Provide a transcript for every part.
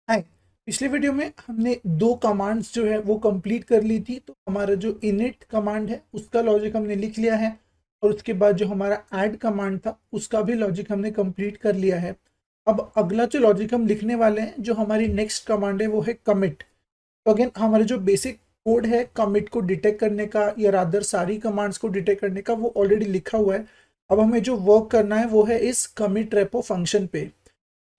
हाय। पिछले वीडियो में हमने दो कमांड्स जो है वो कंप्लीट कर ली थी। तो हमारा जो इनिट कमांड है उसका लॉजिक हमने लिख लिया है और उसके बाद जो हमारा ऐड कमांड था उसका भी लॉजिक हमने कंप्लीट कर लिया है। अब अगला जो लॉजिक हम लिखने वाले हैं, जो हमारी नेक्स्ट कमांड है, वो है कमिट। तो अगेन हमारे जो बेसिक कोड है कमिट को डिटेक्ट करने का या रादर सारी कमांड्स को डिटेक्ट करने का, वो ऑलरेडी लिखा हुआ है। अब हमें जो वर्क करना है वो है इस कमिट रेपो फंक्शन पे।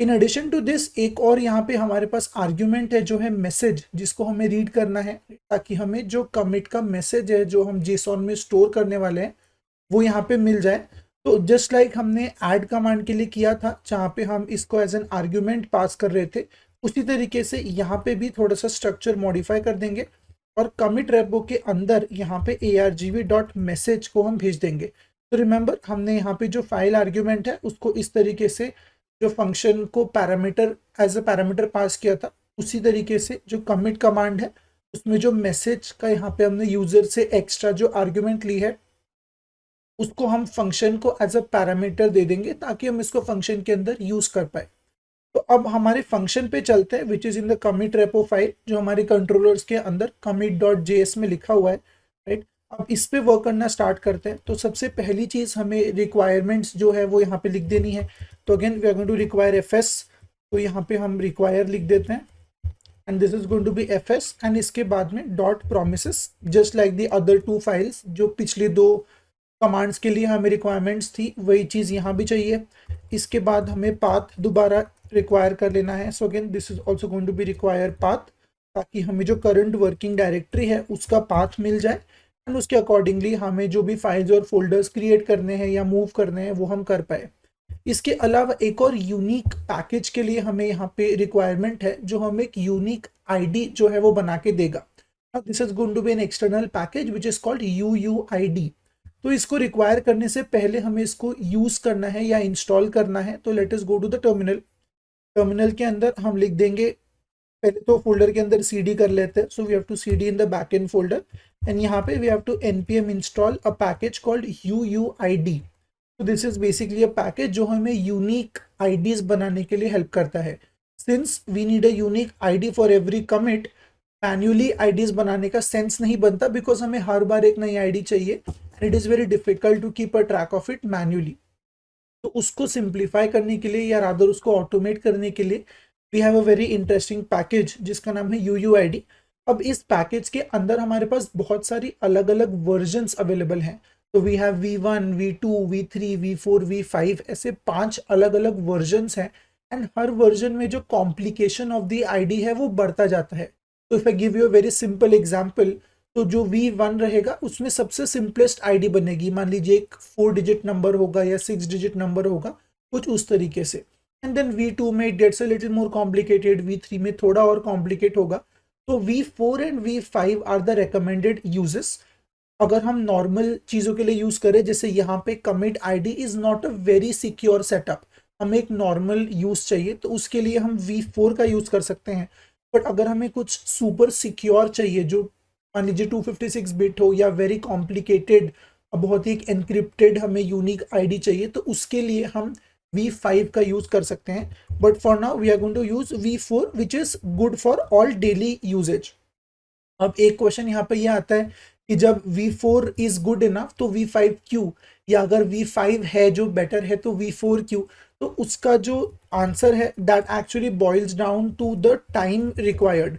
इन एडिशन टू दिस एक और यहाँ पे हमारे पास आर्ग्यूमेंट है जो है मैसेज, जिसको हमें रीड करना है ताकि हमें जो कमिट का मैसेज है जो हम जेसॉन में स्टोर करने वाले हैं वो यहाँ पे मिल जाए। तो जस्ट लाइक हमने ऐड कमांड के लिए किया था जहाँ पे हम इसको एज एन आर्ग्यूमेंट पास कर रहे थे, उसी तरीके से यहाँ पे भी थोड़ा सा स्ट्रक्चर मॉडिफाई कर देंगे और कमिट रेपो के अंदर यहाँ पे argv.message को हम भेज देंगे। तो रिमेंबर हमने यहाँ पे जो फाइल आर्ग्यूमेंट है उसको इस तरीके से जो फंक्शन को parameter as a parameter pass किया था, उसी तरीके से जो कमिट कमांड है उसमें जो मैसेज का यहाँ पे हमने यूजर से एक्स्ट्रा जो आर्ग्यूमेंट ली है उसको हम फंक्शन को एज अ पैरामीटर दे देंगे ताकि हम इसको फंक्शन के अंदर यूज कर पाए। तो अब हमारे फंक्शन पे चलते हैं which is in the commit repo file जो हमारे कंट्रोलर्स के अंदर commit.js में लिखा हुआ है, राइट। अब इस पे वर्क करना स्टार्ट करते हैं। तो सबसे पहली चीज हमें रिक्वायरमेंट्स जो है वो यहाँ पे लिख देनी है। तो again we are going to require FS. तो यहाँ पे हम रिक्वायर लिख देते हैं and this is going to be FS and इसके बाद में dot promises just like the other two files. जो पिछली दो कमांड्स के लिए हमें रिक्वायरमेंट्स थी वही चीज़ यहाँ भी चाहिए। इसके बाद हमें पाथ दोबारा रिक्वायर कर लेना है। So again this is also going to be require path, ताकि हमें जो करंट वर्किंग डायरेक्टरी है उसका पाथ मिल जाए एंड उसके अकॉर्डिंगली हमें जो भी फाइल्स और फोल्डर्स क्रिएट करने हैं या मूव करने हैं वो हम कर पाए। इसके अलावा एक और यूनिक पैकेज के लिए हमें यहाँ पे रिक्वायरमेंट है जो हमें एक यूनिक आईडी जो है वो बना के देगा। This is going to be an external package which is called UUID। तो इसको रिक्वायर करने से पहले हमें इसको यूज करना है या इंस्टॉल करना है। तो let us go to the terminal. Terminal के अंदर हम लिख देंगे, पहले तो फोल्डर के अंदर cd कर लेते हैं। So we have to cd in the backend folder and यहाँ पे we have to npm install a package called UUID। तो this is basically a package जो हमें यूनिक आईडीज बनाने के लिए हेल्प करता है। Since we need a unique ID for every commit, manually IDs बनाने का सेंस नहीं बनता बिकॉज हमें हर बार एक नई आईडी चाहिए and it is very difficult to keep a track of it manually. तो उसको सिंप्लीफाई करने के लिए या रादर उसको ऑटोमेट करने के लिए we have a very interesting package जिसका नाम है UUID। अब इस पैकेज के अंदर हमारे पास बहुत सारी अलग अलग वर्जन्स अवेलेबल हैं। तो we have V1, V2, V3, V4, V5 ऐसे 5 अलग अलग वर्जन्स हैं एंड हर वर्जन में जो कॉम्प्लिकेशन ऑफ द आईडी है वो बढ़ता जाता है। तो if I give you a very simple example, तो जो V1 रहेगा उसमें सबसे सिंपलेस्ट आईडी बनेगी। मान लीजिए एक 4 डिजिट नंबर होगा या 6 डिजिट नंबर होगा, कुछ उस तरीके से। एंड देन V2 में it gets a little more complicated, V3 में थोड़ा और कॉम्प्लिकेट होगा। तो V4 and V5 are the recommended uses. अगर हम नॉर्मल चीज़ों के लिए यूज़ करें, जैसे यहाँ पे commit ID is not a very secure setup, हमें एक नॉर्मल यूज़ चाहिए, तो उसके लिए हम V4 का यूज़ कर सकते हैं। बट अगर हमें कुछ सुपर सिक्योर चाहिए, जो मान लीजिए 256 बिट हो या वेरी कॉम्प्लिकेटेड, बहुत ही एक एनक्रिप्टेड हमें यूनिक आईडी चाहिए, तो उसके लिए हम V5 का यूज़ कर सकते हैं। But for now we are going to use V4 which is good for all daily uses. अब एक क्वेश्चन यहाँ पे यह आता है कि जब V4 इज गुड इनफ तो V5 क्यों, या अगर V5 है जो बेटर है तो V4 क्यों। तो उसका जो आंसर है that actually boils down to the time required.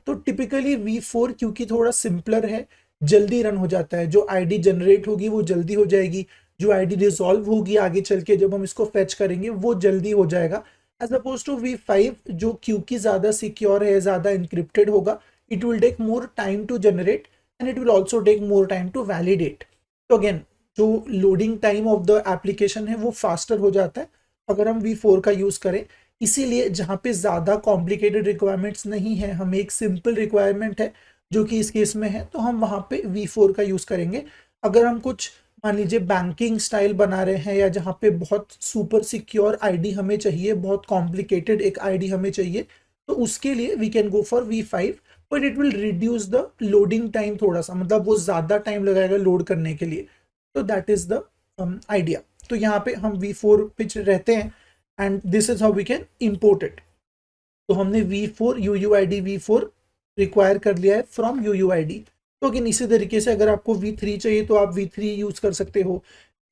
तो टिपिकली V4 क्योंकि थोड़ा सिंपलर है, जल्दी रन हो जाता है, जो आईडी जनरेट होगी वो जल्दी हो जाएगी, जो आईडी रिजॉल्व होगी आगे चल के जब हम इसको फेच करेंगे वो जल्दी हो जाएगा, एज अपोज टू V5 जो क्योंकि ज़्यादा सिक्योर है, ज़्यादा इंक्रिप्टेड होगा, it will take more time to generate and it will also take more time to validate। तो अगेन जो loading time of the application है वो फास्टर हो जाता है अगर हम V4 का यूज़ करें। इसीलिए जहाँ पे ज़्यादा कॉम्प्लिकेटेड रिक्वायरमेंट्स नहीं है, हमें एक सिंपल रिक्वायरमेंट है जो कि इस केस में है, तो हम वहाँ पे V4 का यूज़ करेंगे। अगर हम कुछ मान लीजिए बैंकिंग स्टाइल बना रहे हैं या जहाँ पे बहुत सुपर सिक्योर आईडी हमें चाहिए, बहुत कॉम्प्लिकेटेड एक आईडी हमें चाहिए, तो उसके लिए we can go for V5, but it will reduce the loading time थोड़ा सा, मतलब वो ज़्यादा टाइम लगाएगा लोड करने के लिए। तो दैट इज़ द आइडिया। तो यहाँ पे हम V4 पे रहते हैं and this is how we can import it. तो हमने V4 UUID V4 रिक्वायर कर लिया है फ्रॉम UUID। तो अगेन इसी तरीके से अगर आपको V3 चाहिए तो आप V3 यूज कर सकते हो।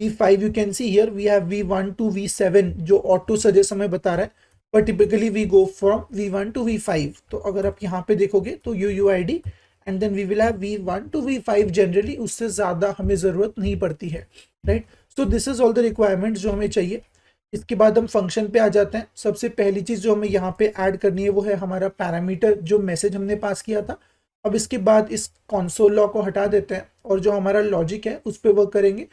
V5 you can see here we have V1 to V7 जो ऑटो सजेस्ट हमें बता रहा है, but typically we go from V1 to V5। तो अगर आप यहाँ पे देखोगे तो UUID and then we will have V1 to V5 generally, उससे ज़्यादा हमें ज़रूरत नहीं पड़ती है, right. So this is all the requirements जो हमें चाहिए। इसके बाद हम फंक्शन पे आ जाते हैं। सबसे पहली चीज़ जो हमें यहाँ पे ऐड करनी है वो है हमारा पैरामीटर, जो मैसेज हमने पास किया था। अब इसके बाद इस कंसोल लॉग को हटा देते हैं और जो हमारा लॉजिक है उस पर वर्क करेंगे।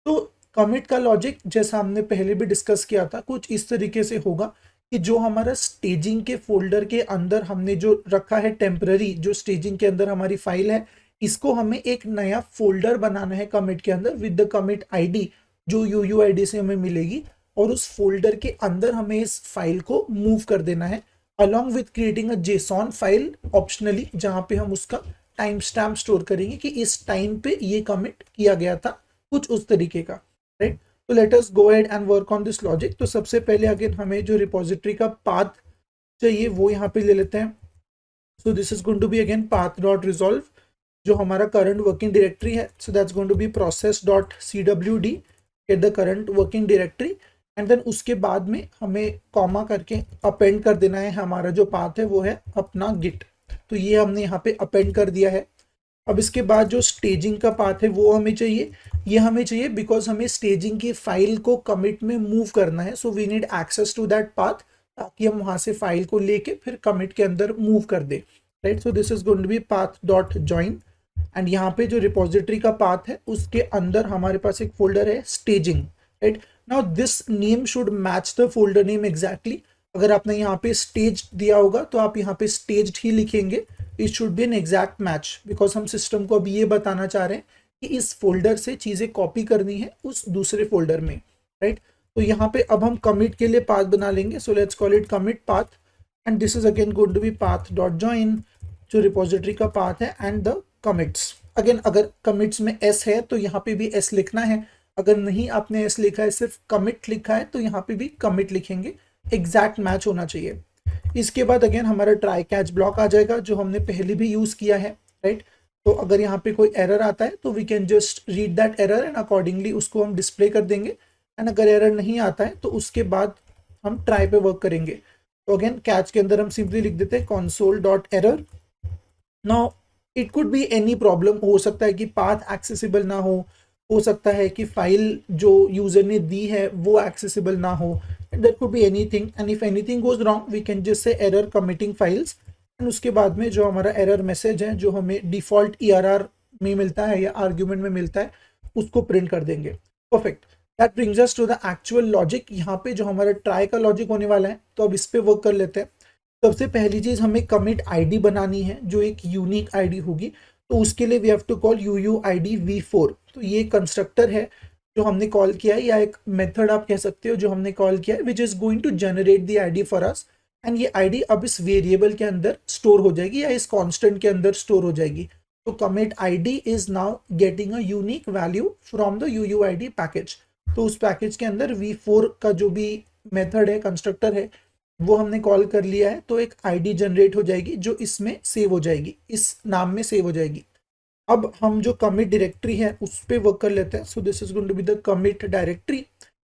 तो कमिट का लॉजिक जैसा हमने पहले भी डिस्कस किया था, कुछ इस तरीके से होगा कि जो हमारा स्टेजिंग के फोल्डर के अंदर हमने जो रखा है टेम्पररी, जो स्टेजिंग के अंदर हमारी फाइल है, इसको हमें एक नया फोल्डर बनाना है कमिट के अंदर विद द कमिट आईडी जो UUID से हमें मिलेगी, और उस फोल्डर के अंदर हमें इस फाइल को मूव कर देना है along with creating a JSON file optionally, जहां पे हम उसका टाइम स्टैम्प स्टोर करेंगे कि इस टाइम पे ये कमिट किया गया था, कुछ उस तरीके का, राइट। तो let us go ahead and work on this logic. तो सबसे पहले अगेन हमें जो रिपोजिटरी का पाथ चाहिए वो यहाँ पे ले लेते हैं। So this is going to be again path dot resolve जो हमारा करंट वर्किंग डायरेक्टरी है। So that's going to be process dot CWD get the current working directory, and then उसके बाद में हमें कॉमा करके अपेंड कर देना है हमारा जो पाथ है वो है अपना गिट। तो ये हमने यहाँ पे अपेंड कर दिया है। अब इसके बाद जो स्टेजिंग का पाथ है वो हमें चाहिए, ये हमें चाहिए बिकॉज हमें स्टेजिंग की फाइल को कमिट में मूव करना है। So we need access to that path ताकि हम वहाँ से फाइल को लेके फिर कमिट के अंदर मूव कर दे, right. So this is going to be path dot join, and यहाँ पे जो रिपोजिटरी का पाथ है उसके अंदर हमारे पास एक फोल्डर है staging, right. Now this name should match the folder name exactly. अगर आपने यहाँ पे स्टेज दिया होगा तो आप यहाँ पे स्टेज्ड ही लिखेंगे। It should be an exact match because हम सिस्टम को अभी ये बताना चाह रहे हैं कि इस फोल्डर से चीज़ें कॉपी करनी है उस दूसरे फोल्डर में, राइट। तो यहाँ पे अब हम कमिट के लिए पाथ बना लेंगे। So let's call it commit path, and this is again going to be path dot join जो रिपोजिटरी का पाथ है एंड द कमिट्स। अगेन अगर कमिट्स में S है तो यहाँ पे भी S लिखना है, अगर नहीं आपने S लिखा है सिर्फ कमिट लिखा है तो यहाँ पे भी कमिट लिखेंगे, एग्जैक्ट मैच होना चाहिए। इसके बाद अगेन हमारा ट्राई कैच ब्लॉक आ जाएगा जो हमने पहले भी यूज किया है, राइट। तो अगर यहाँ पे कोई एरर आता है तो we can just read that error and accordingly उसको हम डिस्प्ले कर देंगे, एंड अगर एरर नहीं आता है तो उसके बाद हम ट्राई पे वर्क करेंगे। तो अगेन कैच के अंदर हम सिंपली लिख देते हैं console dot error. Now it could be any problem, हो सकता है कि पाथ एक्सेसिबल ना हो सकता है कि फाइल जो यूजर ने दी है वो एक्सेसिबल ना हो, that could be anything, and if anything goes wrong we can just say error committing files, and उसके बाद में जो हमारा एरर मैसेज है जो हमें डिफॉल्ट ERR में मिलता है या आर्ग्यूमेंट में मिलता है उसको प्रिंट कर देंगे। Perfect, that brings us to the actual logic. यहाँ पे जो हमारा ट्राई का लॉजिक होने वाला है तो अब इस पे वर्क कर लेते हैं। सबसे पहली चीज हमें कमिट आईडी बनानी है जो एक यूनिक आईडी होगी, तो उसके लिए we have to call UUID V4। तो ये कंस्ट्रक्टर है जो हमने कॉल किया है, या एक मेथड आप कह सकते हो जो हमने कॉल किया है, which is going to generate the ID for us, and ये आईडी अब इस वेरिएबल के अंदर स्टोर हो जाएगी या इस कांस्टेंट के अंदर स्टोर हो जाएगी। तो commit ID is now getting a unique value from the UUID package. तो उस पैकेज के अंदर V4 का जो भी मेथड है, कंस्ट्रक्टर है, वो हमने कॉल कर लिया है, तो एक आईडी जनरेट हो जाएगी जो इसमें सेव हो जाएगी, इस नाम में सेव हो जाएगी। अब हम जो कमिट डायरेक्टरी है उस पर वर्क कर लेते हैं। So this is going to be the commit directory,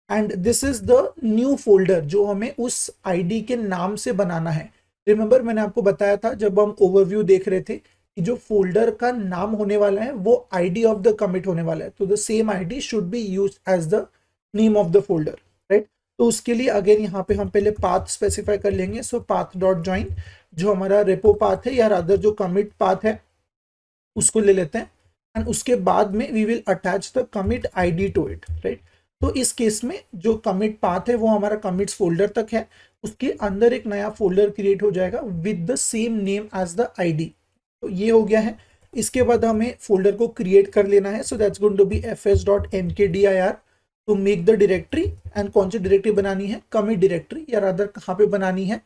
and this is the new folder जो हमें उस आईडी के नाम से बनाना है। रिमेंबर मैंने आपको बताया था जब हम ओवरव्यू देख रहे थे कि जो फोल्डर का नाम होने वाला है वो आईडी ऑफ द कमिट होने वाला है, तो the same ID should be used as the name of the folder, right. तो उसके लिए अगेन यहाँ पे हम पहले पाथ स्पेसिफाई कर लेंगे। सो पाथ डॉट ज्वाइन जो हमारा रेपो पाथ है या रादर जो कमिट पाथ है उसको ले लेते हैं, एंड उसके बाद में we will attach the commit ID to it, right. तो इस केस में जो कमिट पाथ है वो हमारा कमिट्स फोल्डर तक है, उसके अंदर एक नया फोल्डर क्रिएट हो जाएगा with the same name as the ID. तो ये हो गया है। इसके बाद हमें फोल्डर को क्रिएट कर लेना है। So that's going to be fs.mkdir to make the directory, and कौन सी डायरेक्टरी बनानी है, कमिट डायरेक्टरी, या रादर कहाँ पे बनानी है,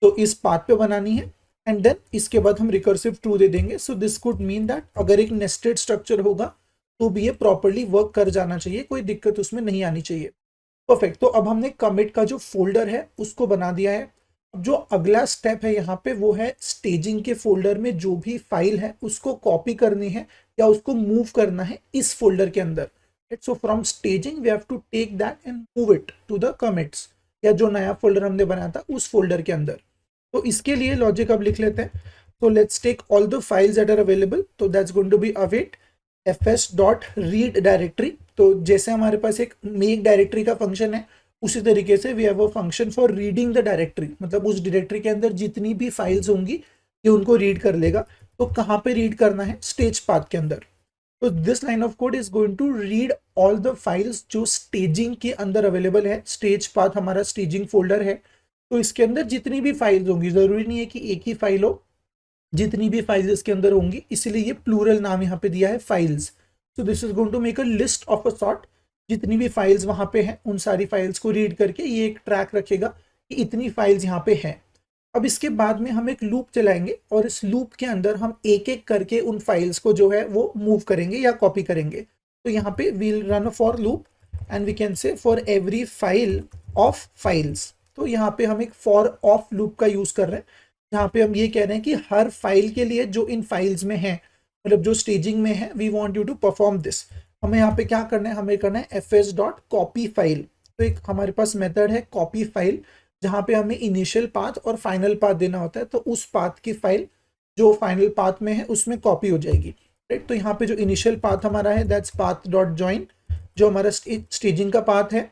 तो इस पाथ पे बनानी है, एंड देन इसके बाद हम रिकर्सिव ट्रू दे देंगे। So this could mean that अगर एक नेस्टेड स्ट्रक्चर होगा तो भी ये प्रॉपर्ली वर्क कर जाना चाहिए, कोई दिक्कत उसमें नहीं आनी चाहिए। परफेक्ट, तो अब हमने कमिट का जो फोल्डर है उसको बना दिया है। जो अगला स्टेप है यहाँ पे वो है स्टेजिंग के फोल्डर में जो भी फाइल है उसको कॉपी करनी है या उसको मूव करना है इस फोल्डर के अंदर। So from staging we have to take that and move it to the commits, या जो नया फोल्डर हमने बनाया था उस फोल्डर के अंदर। तो इसके लिए लॉजिक अब लिख लेते हैं। तो let's take all the files that are available, तो that's going to be await fs.read directory. तो जैसे हमारे पास एक मेक डायरेक्टरी का फंक्शन है, उसी तरीके से we have a function for reading the directory, मतलब उस डायरेक्टरी के अंदर जितनी भी फाइल्स होंगी ये उनको रीड कर लेगा। तो कहाँ पे रीड करना है? स्टेज पाथ के अंदर। तो this line of code is going to read all the files जो स्टेजिंग के अंदर अवेलेबल है। स्टेज पाथ हमारा स्टेजिंग फोल्डर है, तो इसके अंदर जितनी भी फाइल्स होंगी, जरूरी नहीं है कि एक ही फाइल हो, जितनी भी फाइल्स इसके अंदर होंगी, इसलिए ये प्लूरल नाम यहाँ पे दिया है files. So this is going to make a list of a sort. जितनी भी फाइल्स वहां पे हैं उन सारी फाइल्स को रीड करके ये एक ट्रैक रखेगा कि इतनी फाइल्स यहाँ पे हैं। अब इसके बाद में हम एक लूप चलाएंगे और इस लूप के अंदर हम एक एक करके उन फाइल्स को जो है वो मूव करेंगे या कॉपी करेंगे। तो यहाँ पे we'll run a for loop and we can say for every file of files. तो यहाँ पे हम एक फॉर ऑफ लूप का यूज कर रहे हैं। यहाँ पे हम ये कह रहे हैं कि हर फाइल के लिए जो इन फाइल्स में है, मतलब जो स्टेजिंग में है, we want you to perform this. हमें यहाँ पे क्या करना है? हमें करना है fs.copy फाइल। तो एक हमारे पास मेथड है कॉपी फाइल, जहाँ पे हमें इनिशियल पाथ और फाइनल पाथ देना होता है। तो उस पाथ की फाइल जो फाइनल पाथ में है उसमें कॉपी हो जाएगी, राइट। तो यहाँ पे जो इनिशियल पाथ हमारा है दैट्स पाथ डॉट ज्वाइन, जो हमारा स्टेजिंग का पाथ है।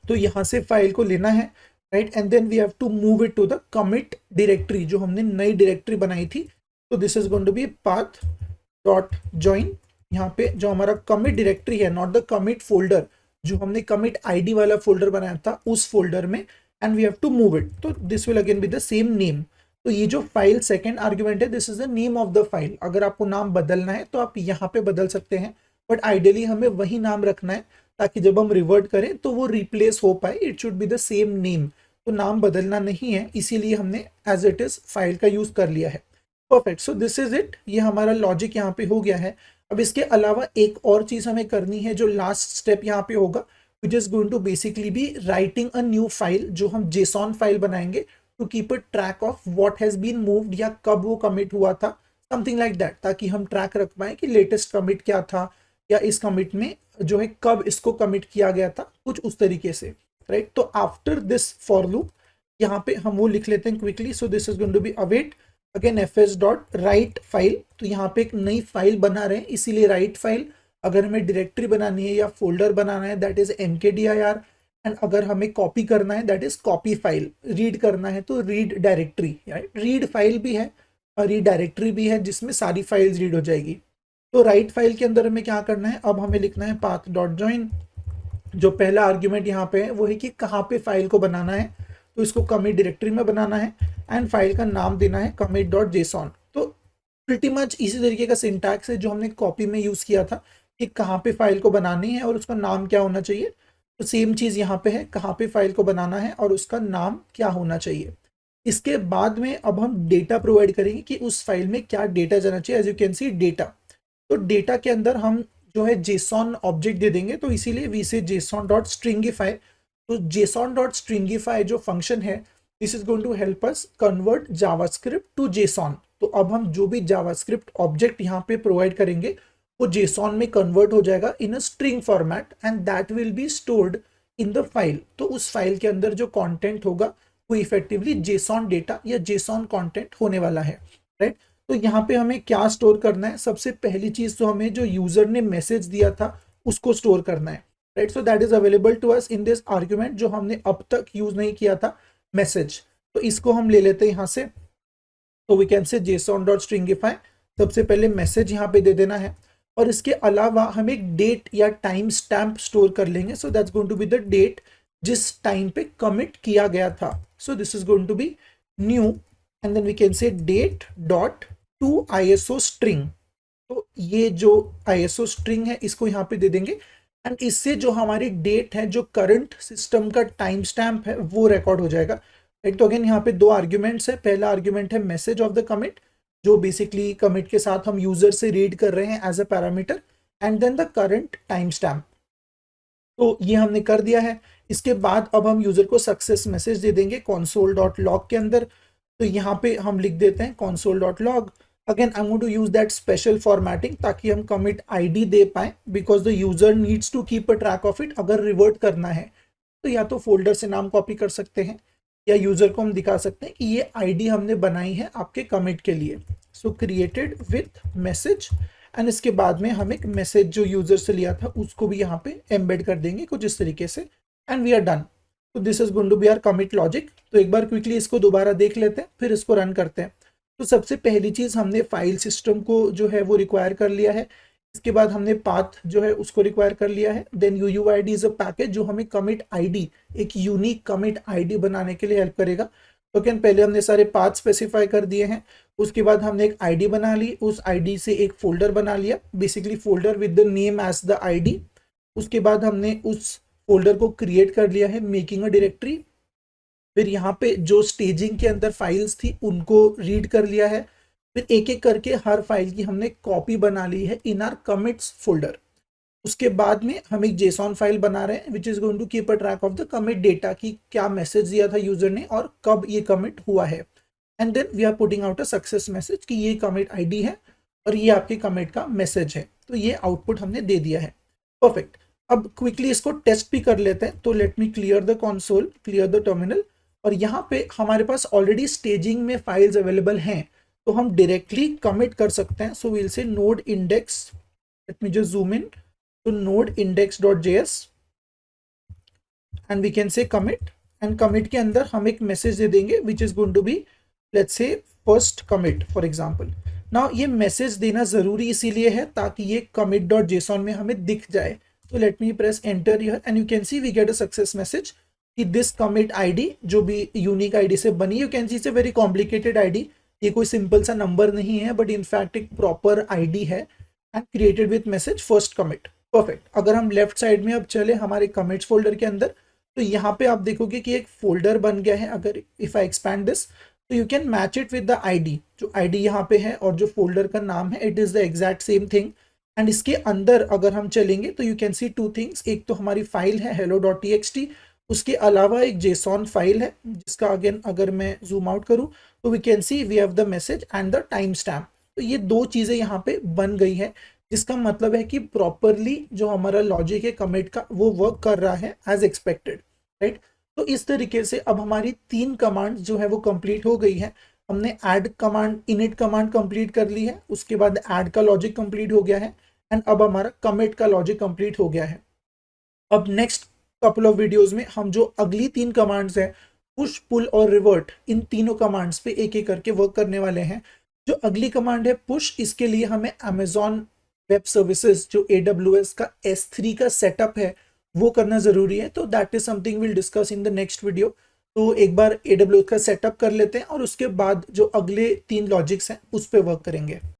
तो यहाँ से फाइल को लेना है, right, and then we have to move it to the commit directory, जो हमने नई डायरेक्टरी बनाई थी। तो this is going to be path dot join. यहाँ पे जो हमारा कमिट डायरेक्टरी है, नॉट द कमिट फोल्डर, जो हमने कमिट आईडी वाला फोल्डर बनाया था उस फोल्डर में, and we have to move it. तो this will again be the same name. तो ये जो फाइल सेकेंड आर्ग्यूमेंट है, this is the name of the file. अगर आपको नाम बदलना है तो आप यहाँ पे बदल सकते हैं, बट आइडियली हमें वही नाम रखना है ताकि जब हम रिवर्ट करें तो वो रिप्लेस हो पाए। It should be the same name. तो नाम बदलना नहीं है, इसीलिए हमने एज इट इज फाइल का यूज कर लिया है। Perfect, so this is it. ये हमारा लॉजिक यहाँ पे हो गया है। अब इसके अलावा एक और चीज हमें करनी है, जो लास्ट स्टेप यहाँ पे होगा, which is going to basically be writing a new file, जो हम जेसॉन फाइल बनाएंगे to keep a track of what has been moved, या कब वो कमिट हुआ था, समथिंग लाइक दैट, ताकि हम ट्रैक रख पाए कि लेटेस्ट कमिट क्या था, या इस कमिट में जो है कब इसको कमिट किया गया था, कुछ उस तरीके से, राइट। तो आफ्टर दिस फॉर लूप यहाँ पे हम वो लिख लेते हैं quickly. So this is going to be await again fs.write file. तो यहाँ पे एक नई फाइल बना रहे हैं, इसीलिए राइट फाइल। अगर हमें डायरेक्टरी बनानी है या फोल्डर बनाना है दैट इज mkdir, एंड अगर हमें कॉपी करना है that is copy file. Read करना है तो read directory, right. Read file भी है और रीड डायरेक्टरी भी है, जिसमें सारी फाइल्स रीड हो जाएगी। तो राइट फाइल के अंदर हमें क्या करना है? अब हमें लिखना है पाथ डॉट ज्वाइन। जो पहला आर्ग्यूमेंट यहाँ पे है वो है कि कहाँ पे फाइल को बनाना है। तो इसको कमिट डायरेक्टरी में बनाना है एंड फाइल का नाम देना है कमिट डॉट जेसॉन। तो प्रिटी मच इसी तरीके का सिंटैक्स है जो हमने कॉपी में यूज किया था, कि कहाँ पे फाइल को बनानी है और उसका नाम क्या होना चाहिए। तो सेम चीज यहाँ पे है, कहाँ पे फाइल को बनाना है और उसका नाम क्या होना चाहिए। इसके बाद में अब हम डेटा प्रोवाइड करेंगे कि उस फाइल में क्या डेटा जाना चाहिए। As you can see data, तो डेटा के अंदर हम जो है जेसॉन ऑब्जेक्ट दे देंगे, तो इसीलिए we say JSON dot stringify. तो जेसॉन डॉट स्ट्रिंगिफाई जो फंक्शन है, this is going to help us convert JavaScript to JSON. तो अब हम जो भी जावास्क्रिप्ट ऑब्जेक्ट यहाँ पे प्रोवाइड करेंगे वो जेसॉन में कन्वर्ट हो जाएगा in a string format, and that will be stored in the file. तो उस फाइल के अंदर जो कंटेंट होगा वो इफेक्टिवली जेसॉन डेटा या जेसॉन कंटेंट होने वाला है, राइट। तो यहाँ पे हमें क्या स्टोर करना है? सबसे पहली चीज तो हमें जो यूजर ने मैसेज दिया था उसको स्टोर करना है, right. So that is available to us in this argument, जो हमने अब तक यूज नहीं किया था, मैसेज। तो इसको हम ले लेते हैं यहाँ से। तो we can say JSON dot stringify, सबसे पहले मैसेज यहाँ पे दे देना है, और इसके अलावा हम एक डेट या टाइम स्टैम्प स्टोर कर लेंगे। So that's going to be the date जिस टाइम पे कमिट किया गया था। So this is going to be new, and then we can say date dot to ISO string. तो ये जो ISO स्ट्रिंग है इसको यहाँ पे दे देंगे, एंड इससे जो हमारी डेट है, जो करंट सिस्टम का टाइम स्टैम्प है, वो रिकॉर्ड हो जाएगा, राइट। तो अगेन यहाँ पे दो आर्ग्यूमेंट्स है। पहला आर्ग्यूमेंट है मैसेज ऑफ द कमिट, जो बेसिकली कमिट के साथ हम यूजर से रीड कर रहे हैं as a parameter, and then the current time stamp. तो ये हमने कर दिया है। इसके बाद अब हम यूजर को सक्सेस मैसेज दे देंगे console.log के अंदर। तो यहाँ पे हम लिख देते हैं console.log। Again I want to use that special formatting ताकि हम कमिट आईडी दे पाए, because the user needs to keep a track of it. अगर रिवर्ट करना है तो या तो फोल्डर से नाम कॉपी कर सकते हैं या यूजर को हम दिखा सकते हैं कि ये आईडी हमने बनाई है आपके कमिट के लिए। सो क्रिएटेड विथ मैसेज, एंड इसके बाद में हम एक मैसेज जो यूजर से लिया था उसको भी यहाँ पे एम्बेड कर देंगे कुछ इस तरीके से, एंड वी आर डन। तो this is going to be our commit logic. तो एक बार क्विकली इसको दोबारा देख लेते हैं, फिर इसको रन करते हैं। तो सबसे पहली चीज हमने फाइल सिस्टम को जो है वो रिक्वायर कर लिया है। इसके बाद हमने पाथ जो है उसको रिक्वायर कर लिया है। Then UUID is a package जो हमें कमिट आईडी, एक यूनिक कमिट आईडी बनाने के लिए हेल्प करेगा। तो कैन पहले हमने सारे पाथ स्पेसिफाई कर दिए हैं। उसके बाद हमने एक आईडी बना ली, उस आईडी से एक फोल्डर बना लिया, basically folder with the name as the ID. उसके बाद हमने उस फोल्डर को क्रिएट कर लिया है मेकिंग अ डायरेक्टरी। फिर यहाँ पे जो स्टेजिंग के अंदर फाइल्स थी उनको रीड कर लिया है। फिर एक एक करके हर फाइल की हमने कॉपी बना ली है इन आर कमिट्स फोल्डर। उसके बाद में हम एक जेसॉन फाइल बना रहे हैं which is going to keep a track of the commit data की क्या मैसेज दिया था यूजर ने और कब ये कमिट हुआ है। And then we are putting out a success message कि ये कमिट आईडी है और ये आपके कमिट का मैसेज है। तो ये आउटपुट हमने दे दिया है। परफेक्ट। अब क्विकली इसको टेस्ट भी कर लेते हैं। तो let me clear the console, clear the terminal. और यहाँ पे हमारे पास ऑलरेडी स्टेजिंग में फाइल्स अवेलेबल हैं, तो हम डायरेक्टली कमिट कर सकते हैं। So we'll say node index, let me just zoom in to node index.js and we can say commit. And commit के अंदर हम एक मैसेज दे देंगे which is going to be let's say first commit for example. Now ये message देना जरूरी इसीलिए है ताकि ये commit.json में हमें दिख जाए। तो let me press enter here and you can see we get a success message कि दिस कमिट आईडी जो भी यूनिक आईडी से बनी, you can see it's a very complicated ID. ये कोई सिंपल सा नंबर नहीं है बट इनफैक्ट एक प्रॉपर आईडी है and created with message first commit. Perfect. अगर हम लेफ्ट साइड में अब चले हमारे कमिट्स फोल्डर के अंदर, तो यहाँ पे आप देखोगे कि एक फोल्डर बन गया है। अगर इफ आई एक्सपैंड दिस तो you can match it with the ID. जो आईडी यहाँ पे है और जो फोल्डर का नाम है it is the exact same thing. And इसके अंदर अगर हम चलेंगे तो you can C two things. एक तो हमारी फाइल है hello.txt, उसके अलावा एक जेसॉन फाइल है जिसका अगेन अगर मैं जूम आउट करूँ तो we can see we have the message and the time stamp. तो ये दो चीज़ें यहाँ पे बन गई है, जिसका मतलब है कि प्रॉपरली जो हमारा लॉजिक है कमिट का वो वर्क कर रहा है एज एक्सपेक्टेड, राइट। तो इस तरीके से अब हमारी 3 कमांड जो है वो कंप्लीट हो गई है। हमने add command, init command complete कर ली है, उसके बाद ऐड का लॉजिक कंप्लीट हो गया है एंड अब हमारा कमिट का लॉजिक कंप्लीट हो गया है। अब नेक्स्ट कपल ऑफ वीडियोस में हम जो अगली 3 कमांड्स हैं पुश, पुल और रिवर्ट, इन तीनों कमांड्स पे एक एक करके वर्क करने वाले हैं। जो अगली कमांड है पुश, इसके लिए हमें अमेजॉन वेब सर्विसेज जो AWS का S3 का सेटअप है वो करना जरूरी है। तो that is something will discuss in the next video. तो एक बार AWS का सेटअप कर लेते हैं और उसके बाद जो अगले 3 लॉजिक्स हैं उस पर वर्क करेंगे।